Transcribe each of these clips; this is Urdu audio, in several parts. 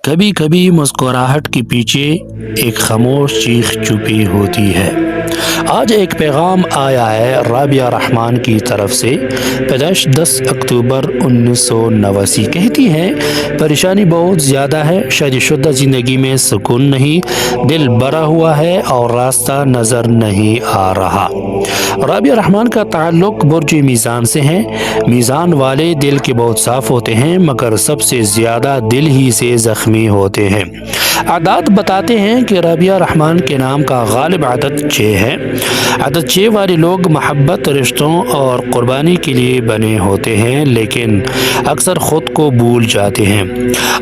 کبھی کبھی مسکراہٹ کے پیچھے ایک خاموش چیخ چھپی ہوتی ہے۔ آج ایک پیغام آیا ہے رابعہ رحمان کی طرف سے، پیدائش 10 اکتوبر 1989۔ کہتی ہیں پریشانی بہت زیادہ ہے، شادی شدہ زندگی میں سکون نہیں، دل بھرا ہوا ہے اور راستہ نظر نہیں آ رہا۔ رابعہ رحمان کا تعلق برج میزان سے ہے۔ میزان والے دل کے بہت صاف ہوتے ہیں مگر سب سے زیادہ دل ہی سے زخمی ہوتے ہیں۔ عادات بتاتے ہیں کہ رابعہ رحمان کے نام کا غالب عدد 6 ہے۔ عدد 6 والے لوگ محبت، رشتوں اور قربانی کے لیے بنے ہوتے ہیں لیکن اکثر خود کو بھول جاتے ہیں۔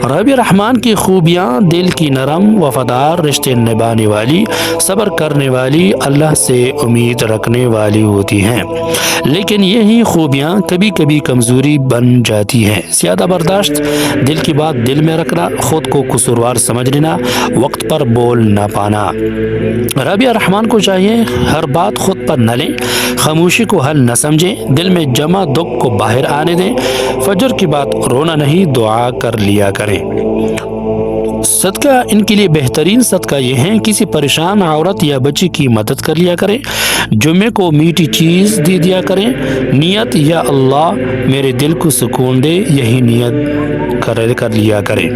رابعہ رحمان کی خوبیاں دل کی نرم، وفادار، رشتے نبھانے والی، صبر کرنے والی، اللہ سے امید رکھنے والی ہوتی ہیں، لیکن یہی خوبیاں کبھی کبھی کمزوری بن جاتی ہیں۔ زیادہ برداشت، دل کی بات دل میں رکھنا، خود کو قصوروار سمجھ لینا، وقت پر بول نہ پانا۔ رابعہ رحمان کو چاہیے ہر بات خود پر نہ لیں، خاموشی کو حل نہ سمجھیں، دل میں جمع دکھ کو باہر آنے دیں، فجر کی بات رونا نہیں دعا کر لیا کریں۔ صدقہ ان کے لیے بہترین صدقہ یہ ہے کسی پریشان عورت یا بچی کی مدد کر لیا کریں، جمعے کو میٹھی چیز دے دیا کریں، نیت یا اللہ میرے دل کو سکون دے یہی نیت کر لیا کریں۔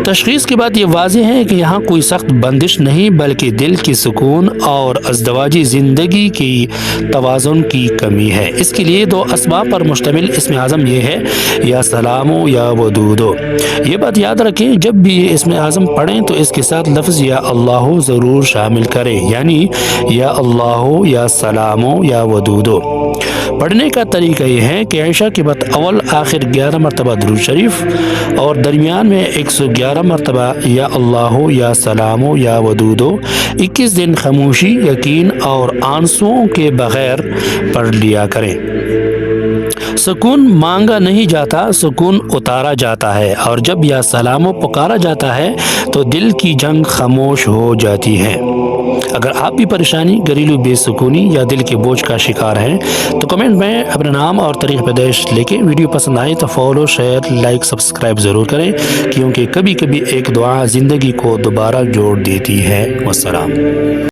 تشخیص کے بعد یہ واضح ہے کہ یہاں کوئی سخت بندش نہیں بلکہ دل کی سکون اور ازدواجی زندگی کی توازن کی کمی ہے۔ اس کے لیے 2 اسباب پر مشتمل اسم اعظم یہ ہے، یا سلامو یا ودودو۔ یہ بات یاد رکھیں جب بھی یہ اسم اعظم پڑھیں تو اس کے ساتھ لفظ یا اللہ ضرور شامل کریں، یعنی یا اللہ یا سلامو یا ودودو۔ پڑھنے کا طریقہ یہ ہے کہ عشاء کے بعد اول آخر 11 مرتبہ درود شریف اور درمیان میں 111 مرتبہ یا اللہ یا سلامو یا ودودو 21 دن خاموشی، یقین اور آنسوؤں کے بغیر پڑھ لیا کریں۔ سکون مانگا نہیں جاتا، سکون اتارا جاتا ہے، اور جب یا سلامو پکارا جاتا ہے تو دل کی جنگ خاموش ہو جاتی ہے۔ اگر آپ بھی پریشانی، گھریلو بے سکونی یا دل کے بوجھ کا شکار ہیں تو کمنٹ میں اپنا نام اور تاریخ پیدائش لکھیں۔ ویڈیو پسند آئے تو فالو، شیئر، لائک، سبسکرائب ضرور کریں، کیونکہ کبھی کبھی ایک دعا زندگی کو دوبارہ جوڑ دیتی ہے۔ والسلام۔